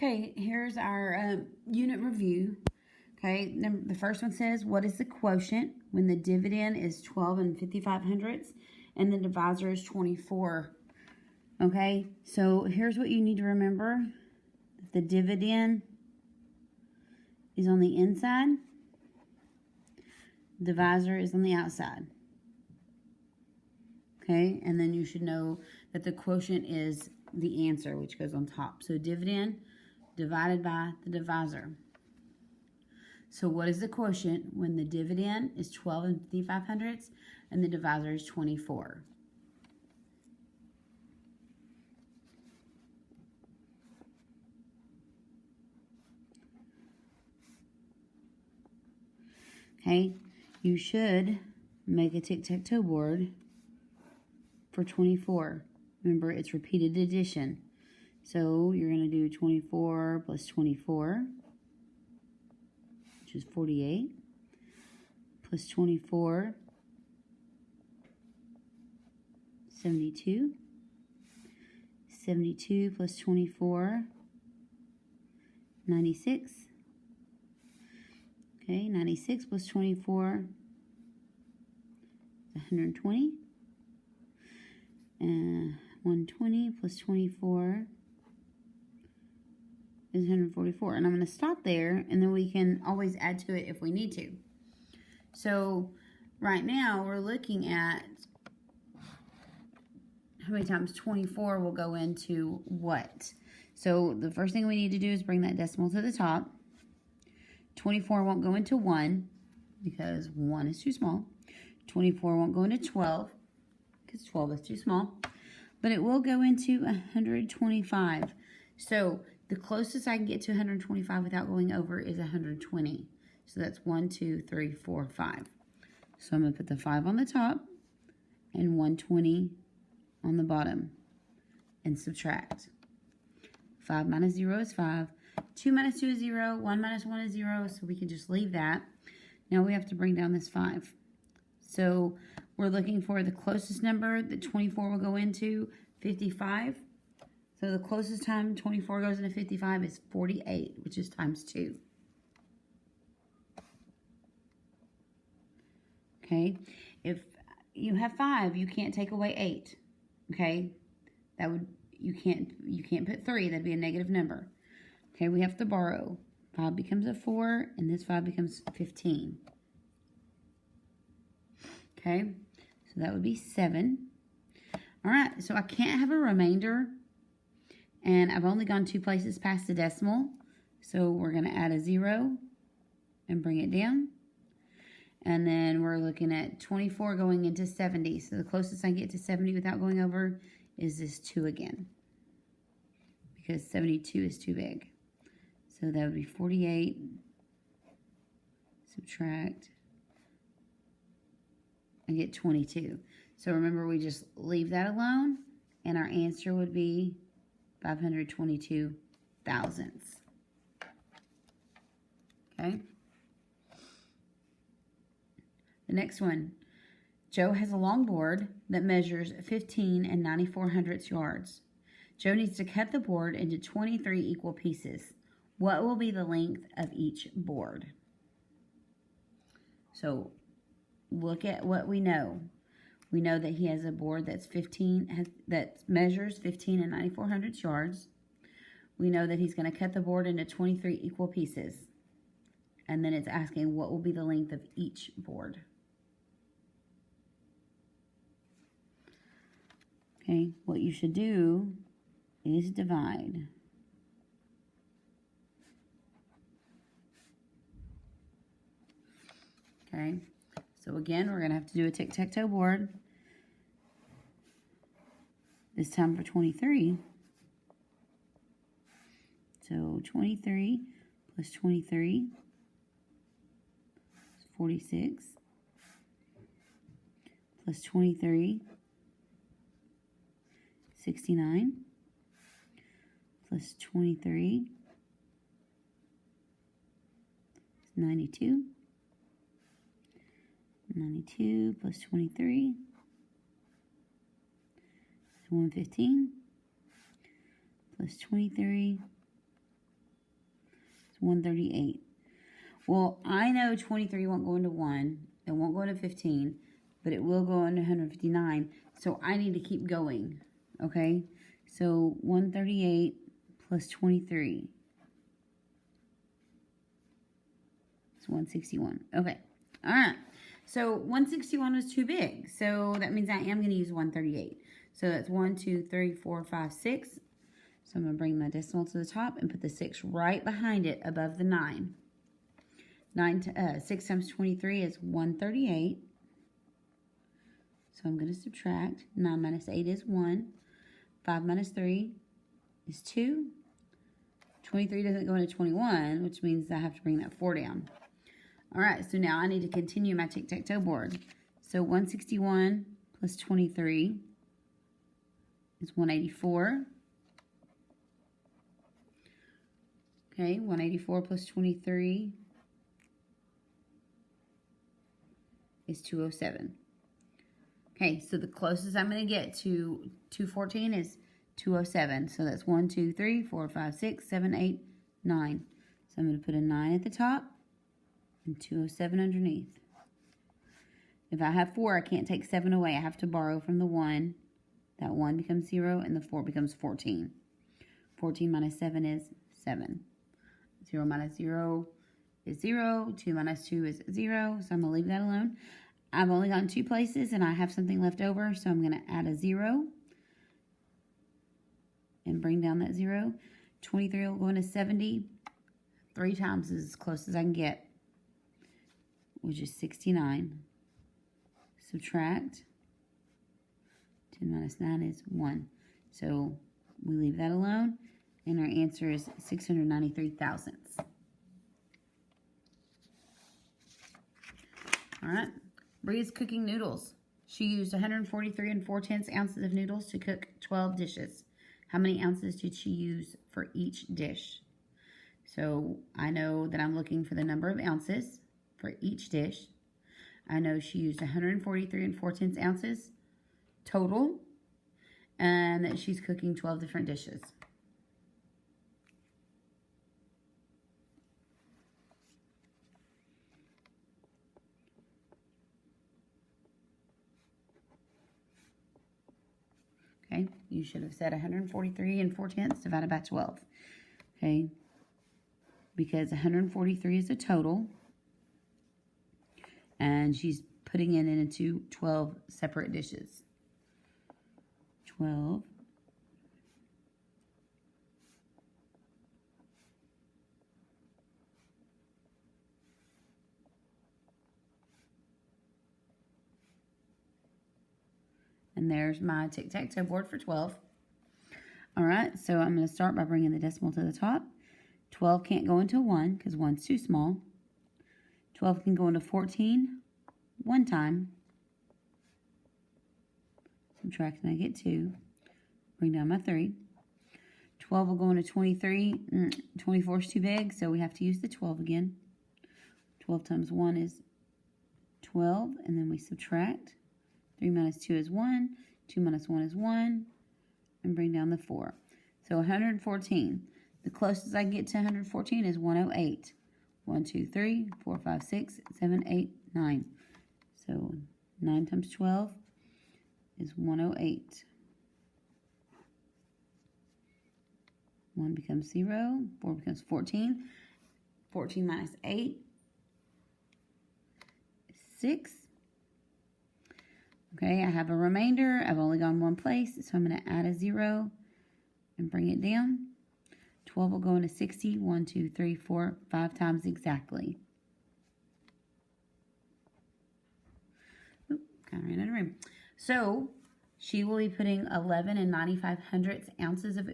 Okay, here's our unit review. Okay, the first one says, what is the quotient when the dividend is 12 and 55/100 and the divisor is 24? Okay, so here's what you need to remember. The dividend is on the inside, divisor is on the outside. Okay, and then you should know that the quotient is the answer, which goes on top. So dividend divided by the divisor. So what is the quotient when the dividend is 12 and 55/100 and the divisor is 24? Okay, you should make a tic-tac-toe board for 24. Remember, it's repeated addition. So you're going to do 24 plus 24, which is 48, plus 24, 72, 72 plus 24, 96. Okay, 96 plus 24 is 120. And 120 plus 24 is 144. And I'm going to stop there, and then we can always add to it if we need to. So right now we're looking at how many times 24 will go into what. So the first thing we need to do is bring that decimal to the top. 24 won't go into 1 because 1 is too small. 24 won't go into 12 because 12 is too small. But it will go into 125. So the closest I can get to 125 without going over is 120. So that's 1, 2, 3, 4, 5. So I'm going to put the 5 on the top and 120 on the bottom and subtract. 5 minus 0 is 5. 2 minus 2 is 0. 1 minus 1 is 0. So we can just leave that. Now we have to bring down this 5. So we're looking for the closest number that 24 will go into, 55. So the closest time 24 goes into 55 is 48, which is times 2. Okay, if you have 5, you can't take away 8. Okay, that would you can't put 3. That'd be a negative number. Okay, we have to borrow. 5 becomes a 4, and this 5 becomes 15. Okay, so that would be 7. All right, so I can't have a remainder, and I've only gone 2 places past the decimal. So we're going to add a 0 and bring it down. And then we're looking at 24 going into 70. So the closest I can get to 70 without going over is this 2 again, because 72 is too big. So that would be 48, subtract, and get 22. So remember, we just leave that alone, and our answer would be 522 thousandths. Okay? The next one. Joe has a long board that measures 15 and 94/100 yards. Joe needs to cut the board into 23 equal pieces. What will be the length of each board? So look at what we know. We know that he has a board that's that measures 15 and 94/100 yards. We know that he's going to cut the board into 23 equal pieces. And then it's asking what will be the length of each board. Okay, what you should do is divide. Okay, so again, we're going to have to do a tic-tac-toe board. This time for 23. So 23 plus 23 is 46. Plus 23, 69. Plus 23 is 92. 92 plus 23 is 115. Plus 23 138. Well, I know 23 won't go into 1. It won't go into 15. But it will go into 159. So I need to keep going. Okay? So 138 plus 23. It's 161. Okay. All right. So 161 was too big. So that means I am going to use 138. So that's 1, 2, 3, 4, 5, 6. So I'm going to bring my decimal to the top and put the 6 right behind it above the 9. 6 times 23 is 138. So I'm going to subtract. 9 minus 8 is 1. 5 minus 3 is 2. 23 doesn't go into 21, which means I have to bring that 4 down. All right, so now I need to continue my tic-tac-toe board. So 161 plus 23 is 184. Okay, 184 plus 23 is 207. Okay, so the closest I'm going to get to 214 is 207. So that's 1, 2, 3, 4, 5, 6, 7, 8, 9. So I'm going to put a 9 at the top and 207 underneath. If I have 4, I can't take 7 away. I have to borrow from the 1. That 1 becomes 0 and the 4 becomes 14. 14 minus 7 is 7. 0 minus 0 is 0. 2 minus 2 is 0. So I'm going to leave that alone. I've only gone 2 places and I have something left over. So I'm going to add a 0 and bring down that 0. 23 will go into 70. 3 times is as close as I can get, which is 69. Subtract. 10 minus 9 is 1. So we leave that alone. And our answer is 693 thousandths. All right. Bree is cooking noodles. She used 143 4/10 ounces of noodles to cook 12 dishes. How many ounces did she use for each dish? So I know that I'm looking for the number of ounces for each dish. I know she used 143 4/10 ounces total, and that she's cooking 12 different dishes. Okay, you should have said 143 4/10 divided by 12. Okay, because 143 is a total, and she's putting it into 12 separate dishes. 12 and there's my tic-tac-toe board for 12. All right, so I'm going to start by bringing the decimal to the top. 12 can't go into 1 because 1's too small. 12 can go into 14 one time. Subtract and I get 2. Bring down my 3. 12 will go into 23. 24 is too big, so we have to use the 12 again. 12 times 1 is 12, and then we subtract. 3 minus 2 is 1. 2 minus 1 is 1. And bring down the 4. So 114. The closest I can get to 114 is 108. 1, 2, 3, 4, 5, 6, 7, 8, 9. So 9 times 12 is 108. 1 becomes 0. 4 becomes 14. 14 minus 8 is 6. Okay, I have a remainder. I've only gone one place, so I'm going to add a 0 and bring it down. 12 will go into 60. 1, 2, 3, 4, 5 times exactly. Oop, kind of ran out of room. So she will be putting 11 95 hundredths ounces of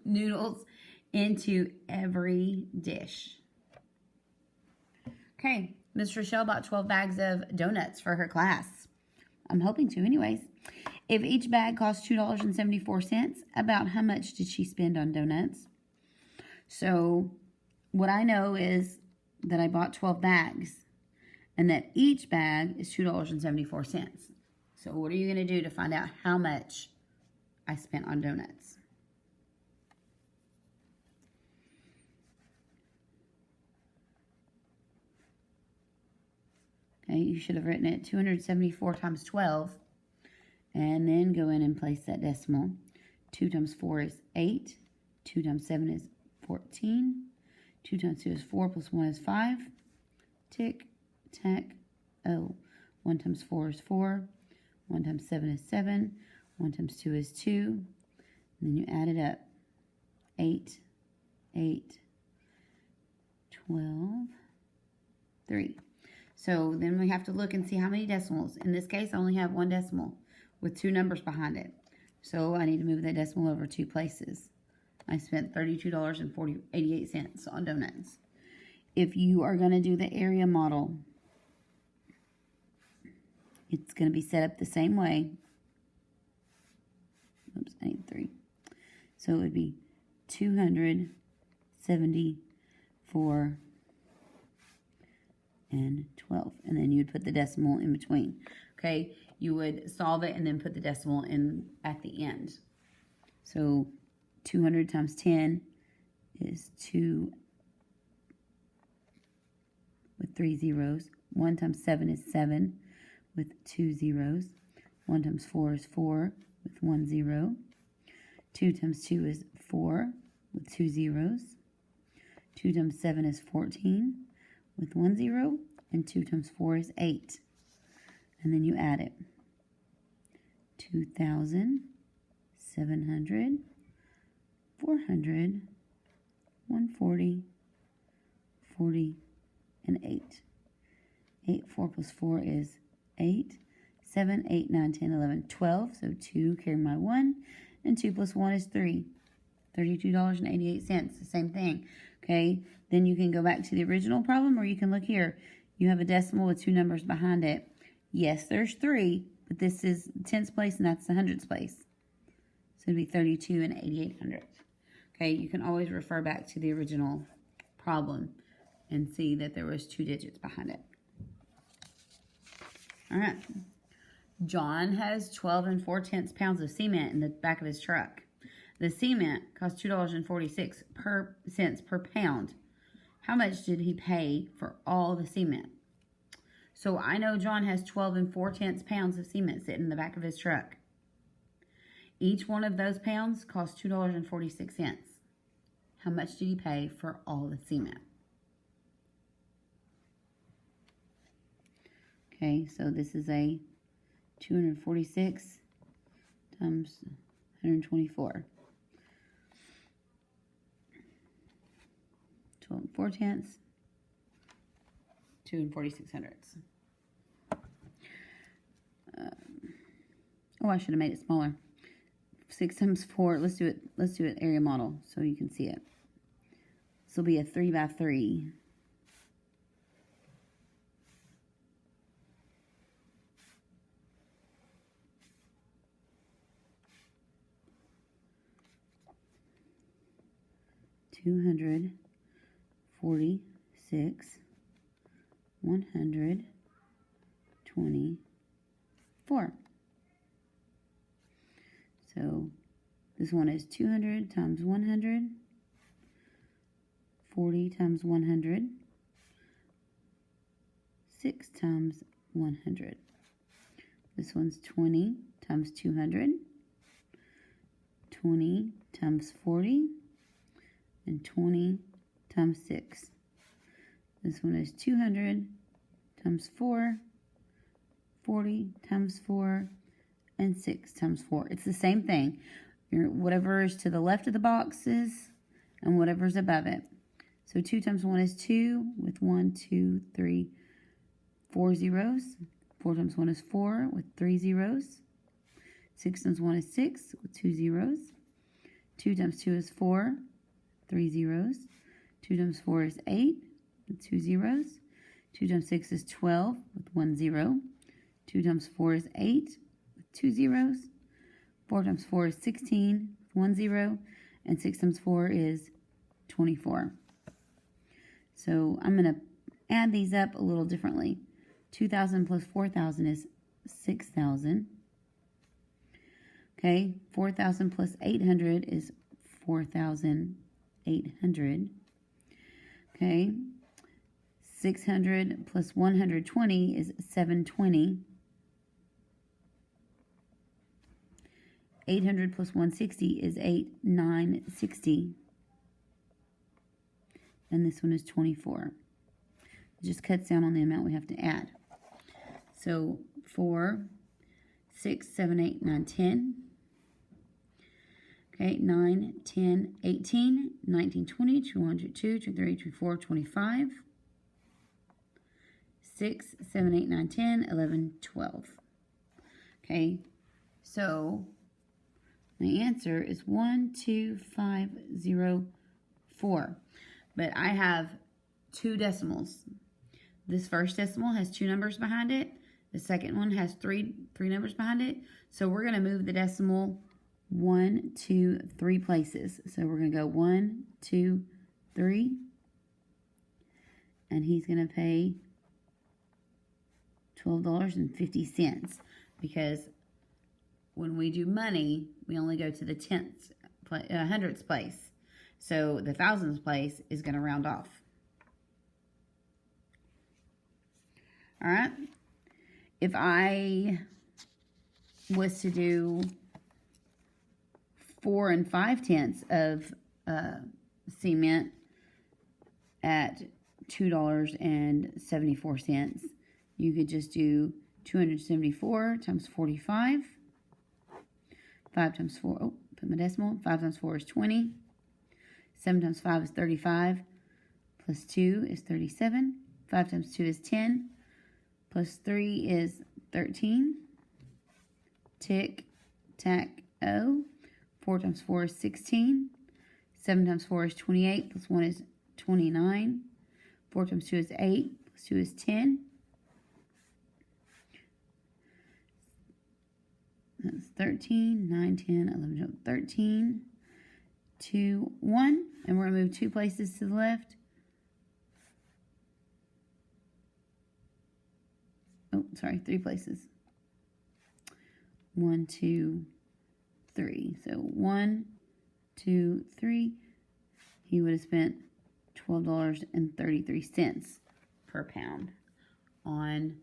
noodles into every dish. Okay, Miss Rochelle bought 12 bags of donuts for her class. I'm hoping to anyways. If each bag cost $2.74, about how much did she spend on donuts? So what I know is that I bought 12 bags and that each bag is $2.74. So what are you going to do to find out how much I spent on donuts? Okay, you should have written it 274 times 12. And then go in and place that decimal. 2 times 4 is 8. 2 times 7 is 14. 2 times 2 is 4 plus 1 is 5. Tick, tack, oh. 1 times 4 is 4. 1 times 7 is 7. 1 times 2 is 2. And then you add it up. 8, 8, 12, 3. So then we have to look and see how many decimals. In this case, I only have one decimal with 2 numbers behind it. So I need to move that decimal over 2 places. I spent $32.88 on donuts. If you are going to do the area model, it's going to be set up the same way. Oops, I need 3. So it would be 274 and 12. And then you'd put the decimal in between. Okay, you would solve it and then put the decimal in at the end. So 200 times 10 is 2 with 3 zeros. 1 times 7 is 7 with 2 zeros. 1 times 4 is 4 with 1 zero. 2 times 2 is 4 with 2 zeros. 2 times 7 is 14 with 1 zero. And 2 times 4 is 8. And then you add it. 2,700, 400, 140, 40, and 8. 8, 4 plus 4 is 8. 7, 8, 9, 10, 11, 12. So 2, carry my 1. And 2 plus 1 is 3. $32.88. The same thing. Okay. Then you can go back to the original problem, or you can look here. You have a decimal with 2 numbers behind it. Yes, there's 3, but this is tens place and that's the hundreds place. So it'd be 32 and 88 hundredths. Okay, you can always refer back to the original problem and see that there was 2 digits behind it. All right. John has 12 4/10 pounds of cement in the back of his truck. The cement costs $2.46 per pound. How much did he pay for all the cement? So I know John has 12 4/10 pounds of cement sitting in the back of his truck. Each one of those pounds costs $2.46. How much did he pay for all the cement? Okay, so this is a 246 times 124. 12 4/10, 2 46 hundredths. Oh, I should have made it smaller. 6 times 4. Let's do it area model so you can see it. This will be a 3 by 3. $246, 124. So this one is 200 times 100, 40 times 100, 6 times 100. This one's 20 times 200, 20 times 40, and 20 times 6. This one is 200 times 4, 40 times 4, and 6 times 4. It's the same thing. Whatever is to the left of the boxes and whatever's above it. So 2 times 1 is 2 with 1, 2, 3, 4 zeros. 4 times 1 is 4 with 3 zeros. 6 times 1 is 6 with 2 zeros. 2 times 2 is 4, 3 zeros. 2 times 4 is 8 with 2 zeros. 2 times 6 is 12 with 1 zero. 2 times 4 is 8 with 2 zeros. 4 times 4 is 16 with 1 zero. And 6 times 4 is 24. So I'm going to add these up a little differently. 2,000 plus 4,000 is 6,000. Okay, 4,000 plus 800 is 4,800. Okay, 600 plus 120 is 720. 800 plus 160 is 960. And this one is 24. It just cuts down on the amount we have to add. So 4, 6, 7, 8, 9, 10. Okay, 9, 10, 18, 19, 20, 202, 23, 24, 25. 6, 7, 8, 9, 10, 11, 12. Okay, so my answer is 12504. But I have 2 decimals. This first decimal has 2 numbers behind it. The second one has three numbers behind it. So we're going to move the decimal 1, 2, 3 places. So we're going to go 1, 2, 3. And he's going to pay $12.50 because when we do money, we only go to the hundredths place. So the thousandths place is going to round off. All right. If I was to do 4 5/10 of cement at $2.74, you could just do 274 times 45. 5 times 4, oh, put my decimal. 5 times 4 is 20. 7 times 5 is 35. Plus 2 is 37. 5 times 2 is 10. Plus 3 is 13. Tick, tack, O. 4 times 4 is 16. 7 times 4 is 28. Plus 1 is 29. 4 times 2 is 8. Plus 2 is 10. That's 13, 9, 10, 11, 12, 13, 2, 1. And we're going to move 2 places to the left. Oh, sorry, 3 places. 1, 2, 3. So 1, 2, 3. He would have spent $12.33 per pound on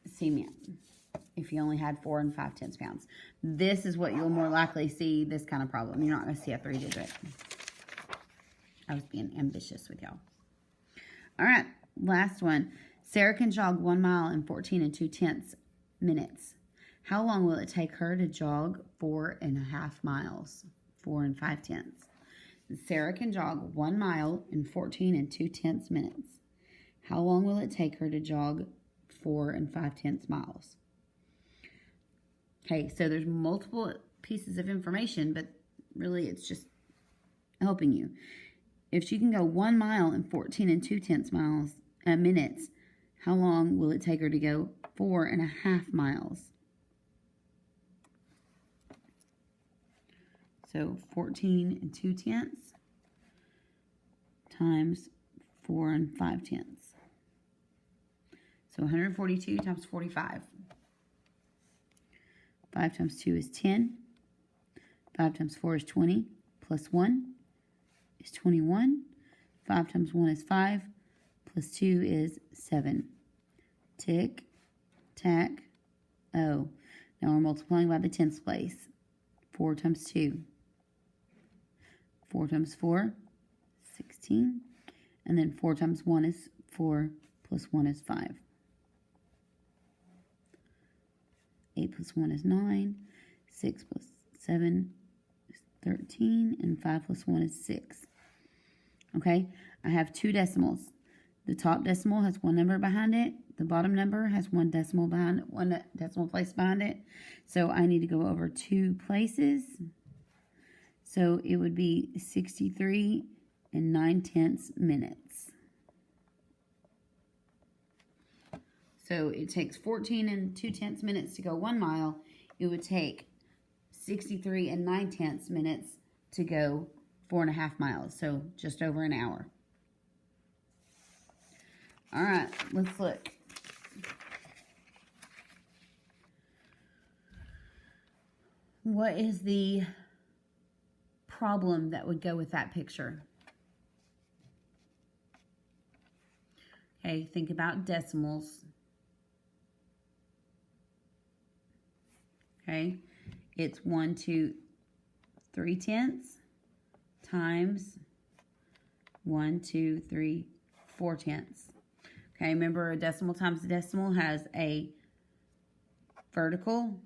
cement if you only had 4 5/10 pounds. This is what you'll more likely see, this kind of problem. You're not going to see a 3-digit. I was being ambitious with y'all. All right, last one. Sarah can jog 1 mile in 14 2/10 minutes. How long will it take her to jog 4.5 miles? 4 5/10. Sarah can jog 1 mile in 14 2/10 minutes. How long will it take her to jog 4 5/10 miles? Okay, so there's multiple pieces of information, but really it's just helping you. If she can go 1 mile in 14 2/10 minutes, how long will it take her to go 4.5 miles? So 14 2/10 times 4 5/10. So 142 times 45. 5 times 2 is 10. 5 times 4 is 20. Plus 1 is 21. 5 times 1 is 5. Plus 2 is 7. Tick, tack, O. Now we're multiplying by the tenths place. 4 times 2. 4 times 4, 16. And then 4 times 1 is 4. Plus 1 is 5. 8 plus 1 is 9. 6 plus 7 is 13. And 5 plus 1 is 6. Okay, I have 2 decimals. The top decimal has 1 number behind it. The bottom number has 1 decimal place behind it. So I need to go over 2 places. So it would be 63 9/10 minutes. So it takes 14 2/10 minutes to go 1 mile. It would take 63 9/10 minutes to go 4.5 miles. So just over an hour. All right, let's look. What is the problem that would go with that picture? Okay, think about decimals. Okay, it's 1, 2, 3 tenths times 1, 2, 3, 4 tenths. Okay, remember a decimal times a decimal has a vertical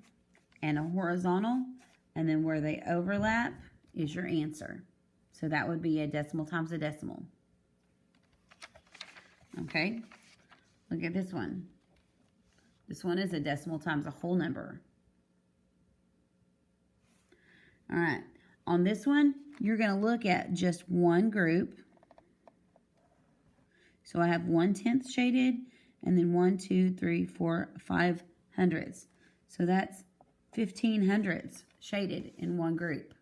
and a horizontal, and then where they overlap is your answer. So that would be a decimal times a decimal. Okay, look at this one. This one is a decimal times a whole number. All right, on this one, you're going to look at just one group. So I have 1/10 shaded, and then 1, 2, 3, 4, 5 hundredths. So that's 15 hundredths shaded in one group.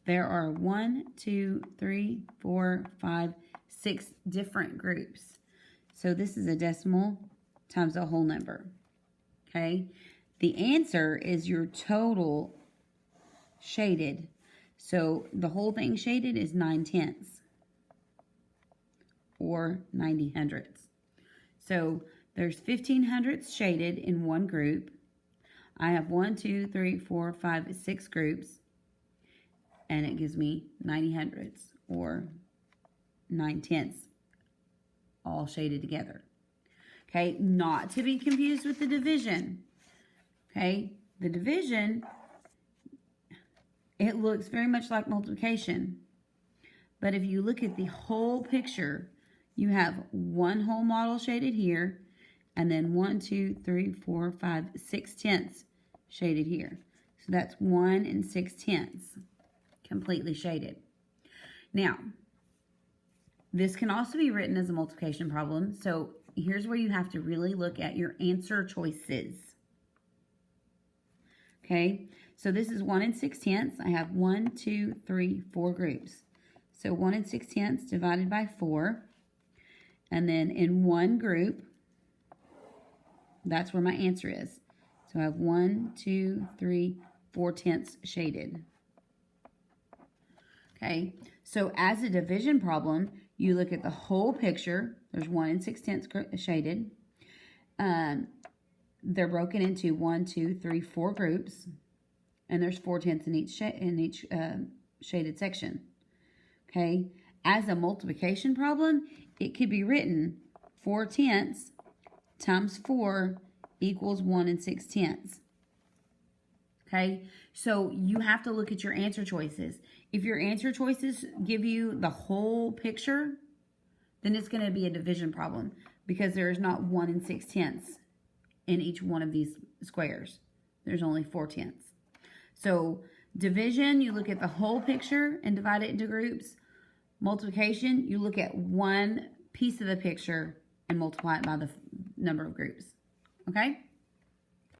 There are 1, 2, 3, 4, 5, 6 different groups. So this is a decimal times a whole number. Okay, the answer is your total shaded. So the whole thing shaded is 9/10, or 90 hundredths. So there's 15 hundredths shaded in one group. I have 1, 2, 3, 4, 5, 6 groups, and it gives me 90 hundredths, or 9/10, all shaded together. Okay, not to be confused with the division. Okay, the division, it looks very much like multiplication. But if you look at the whole picture, you have one whole model shaded here, and then 1, 2, 3, 4, 5, 6 tenths shaded here. So that's 1 6/10 completely shaded. Now, this can also be written as a multiplication problem. So here's where you have to really look at your answer choices. Okay, so this is 1 6/10. I have 1, 2, 3, 4 groups. So 1 6/10 divided by 4. And then in one group, that's where my answer is. So I have 1, 2, 3, 4 tenths shaded. Okay, so as a division problem, you look at the whole picture. There's 1 6/10 shaded. They're broken into 1, 2, 3, 4 groups, and there's 4 tenths in each shaded section. Okay, as a multiplication problem, it could be written 4 tenths times 4 equals 1 6/10. Okay, so you have to look at your answer choices. If your answer choices give you the whole picture, then it's going to be a division problem because there is not 1 6/10 in each one of these squares. There's only 4 tenths. So division, you look at the whole picture and divide it into groups. Multiplication, you look at one piece of the picture and multiply it by the number of groups. Okay?